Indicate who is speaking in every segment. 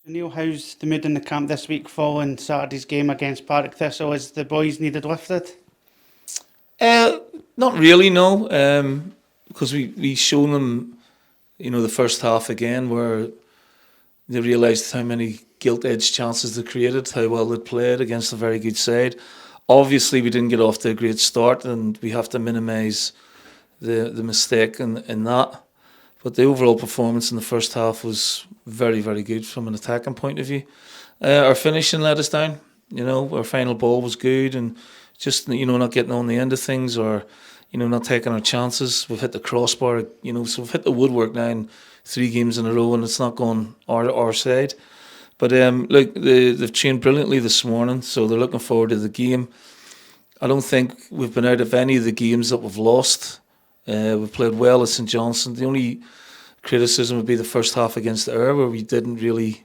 Speaker 1: Neil, how's the mood in the camp this week following Saturday's game against Partick Thistle? Is the boys needed lifted?
Speaker 2: Uh, Not really, no. Because we shown them, the first half again where they realised how many gilt-edged chances they created, how well they played against a very good side. Obviously, we didn't get off to a great start, and we have to minimise the mistake in that. But the overall performance in the first half was very, very good from an attacking point of view. Our finishing let us down. Our final ball was good, and just not getting on the end of things, or not taking our chances. We've hit the crossbar, so we've hit the woodwork now in 3 games in a row, and it's not gone our side. But look, they've trained brilliantly this morning, so they're looking forward to the game. I don't think we've been out of any of the games that we've lost. We've played well at St Johnstone. The only criticism would be the first half against Ayr, where we didn't really,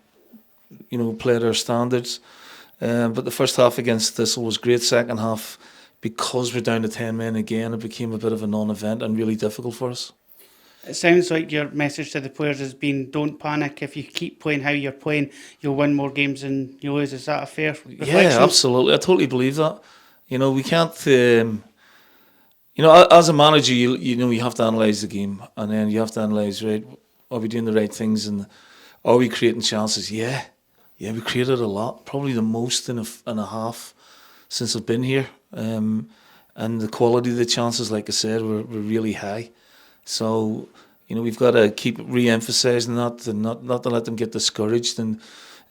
Speaker 2: play at our standards. But the first half against Thistle was great. Second half, because we're down to 10 men again, it became a bit of a non-event and really difficult for us.
Speaker 1: It sounds like your message to the players has been don't panic. If you keep playing how you're playing, you'll win more games than you lose. Is that a fair reflection?
Speaker 2: Yeah, absolutely. I totally believe that. We can't. As a manager, you have to analyse the game, and then you have to analyse, right, are we doing the right things, and are we creating chances? Yeah, we created a lot, probably the most in a half since I've been here. And the quality of the chances, like I said, were really high. So, we've got to keep re-emphasising that, and not to let them get discouraged. And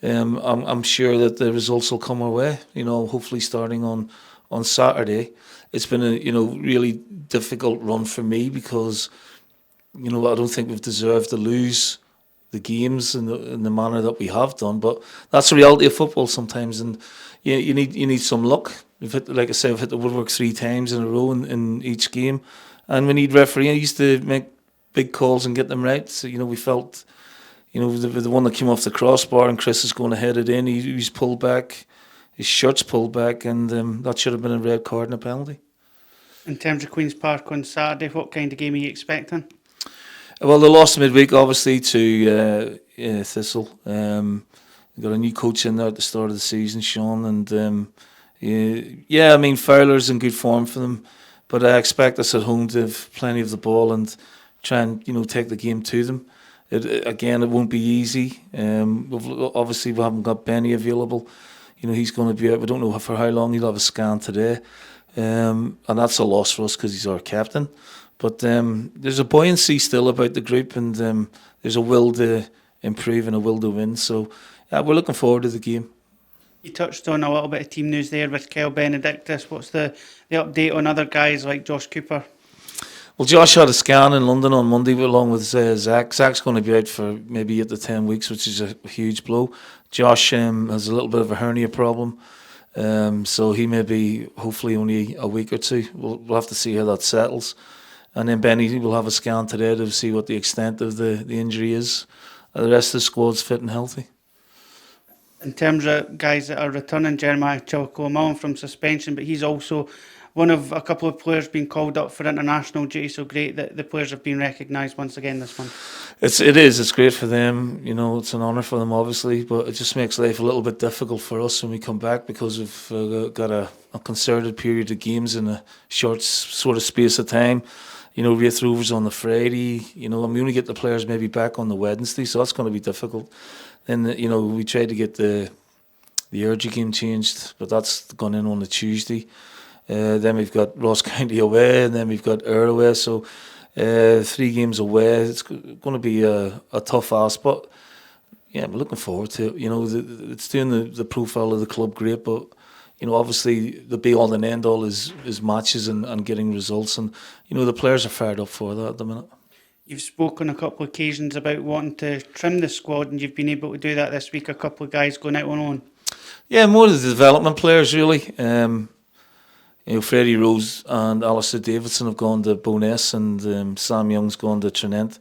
Speaker 2: I'm sure that the results will come our way. Hopefully starting on Saturday. It's been a really difficult run for me because I don't think we've deserved to lose the games in the manner that we have done. But that's the reality of football sometimes, and you need some luck. Like I said, we've hit the woodwork 3 times in a row in each game, and we need referees to make big calls and get them right. So we felt, the one that came off the crossbar and Chris is going to head it in. He's pulled back. His shirt's pulled back, and that should have been a red card and a penalty.
Speaker 1: In terms of Queen's Park on Saturday, what kind of game are you expecting?
Speaker 2: Well, they lost midweek, obviously, to Thistle. We've got a new coach in there at the start of the season, Sean, and Fowler's in good form for them, but I expect us at home to have plenty of the ball and try and take the game to them. It won't be easy. Obviously, we haven't got Benny available. He's going to be out. We don't know for how long. He'll have a scan today. And that's a loss for us because he's our captain. But there's a buoyancy still about the group, and there's a will to improve and a will to win. So we're looking forward to the game.
Speaker 1: You touched on a little bit of team news there with Kel Benedictus. What's the update on other guys like Josh Cooper?
Speaker 2: Well, Josh had a scan in London on Monday along with Zach. Zach's going to be out for maybe 8 to 10 weeks, which is a huge blow. Josh has a little bit of a hernia problem, so he may be hopefully only a week or two. We'll have to see how that settles. And then Benny will have a scan today to see what the extent of the injury is. The rest of the squad's fit and healthy.
Speaker 1: In terms of guys that are returning, Jeremiah Chilcomullen from suspension, but he's also one of a couple of players being called up for international duty. So great that the players have been recognised once again this month.
Speaker 2: It is. It's great for them. It's an honour for them, obviously, but it just makes life a little bit difficult for us when we come back because we've got a concerted period of games in a short sort of space of time. Wraith Rovers on the Friday, and we only get the players maybe back on the Wednesday, so that's going to be difficult. Then, we tried to get the Urgy game changed, but that's gone in on the Tuesday. Then we've got Ross County away, and then we've got Ayr away, so 3 games away. It's going to be a tough ask, but yeah, we're looking forward to it. It's doing the profile of the club great, but obviously the be all and end all is matches and getting results, and the players are fired up for that at the minute.
Speaker 1: You've spoken on a couple of occasions about wanting to trim the squad, and you've been able to do that this week. A couple of guys going out on loan.
Speaker 2: Yeah, more of the development players really. Freddie Rose and Alistair Davidson have gone to Bo'ness, and Sam Young's gone to Trinent.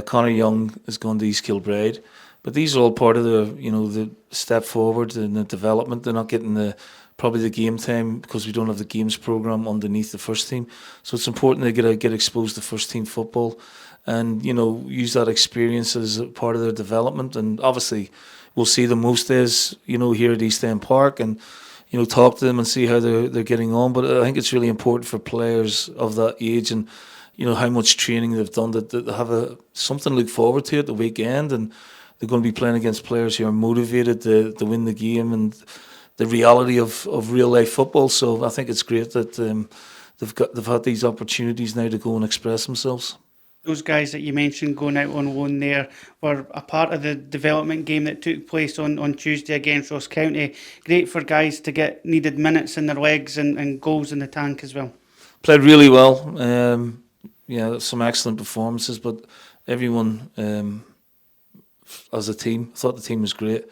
Speaker 2: Connor Young has gone to East Kilbride. But these are all part of the step forward in the development. They're not getting probably the game time because we don't have the games program underneath the first team. So it's important they get exposed to first team football, and use that experience as a part of their development. And obviously, we'll see them most days, here at East End Park, and talk to them and see how they're getting on. But I think it's really important for players of that age, and how much training they've done, that they have something to look forward to at the weekend, and they're going to be playing against players who are motivated to win the game, and the reality of real life football. So I think it's great that they've had these opportunities now to go and express themselves.
Speaker 1: Those guys that you mentioned going out on loan there were a part of the development game that took place on Tuesday against Ross County. Great for guys to get needed minutes in their legs and goals in the tank as well.
Speaker 2: Played really well. Some excellent performances, but everyone as a team, I thought the team was great.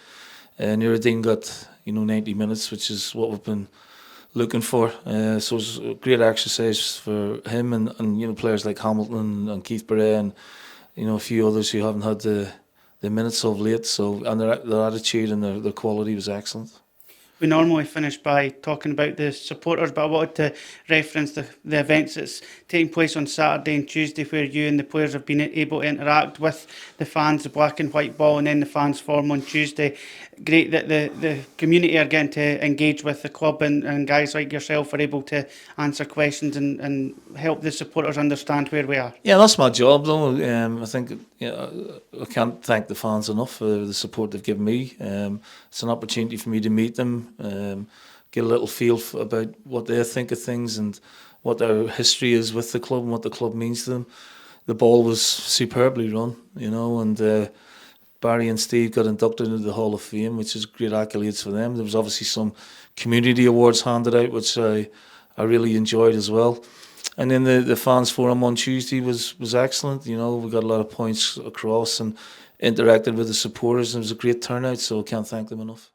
Speaker 2: Nuruddin got 90 minutes, which is what we've been looking for. So it was a great exercise for him and players like Hamilton and Keith Beret and a few others who haven't had the minutes of late. So, and their attitude and their quality was excellent.
Speaker 1: We normally finish by talking about the supporters, but I wanted to reference the events that's taking place on Saturday and Tuesday, where you and the players have been able to interact with the fans, the black and white ball, and then the fans forum on Tuesday. Great that the community are getting to engage with the club, and guys like yourself are able to answer questions and help the supporters understand where we are.
Speaker 2: Yeah, that's my job though. I think I can't thank the fans enough for the support they've given me. It's an opportunity for me to meet them, get a little feel about what they think of things and what their history is with the club and what the club means to them. The ball was superbly run, and Barry and Steve got inducted into the Hall of Fame, which is great accolades for them. There was obviously some community awards handed out, which I really enjoyed as well. And then the fans forum on Tuesday was excellent. We got a lot of points across and interacted with the supporters, and it was a great turnout, so I can't thank them enough.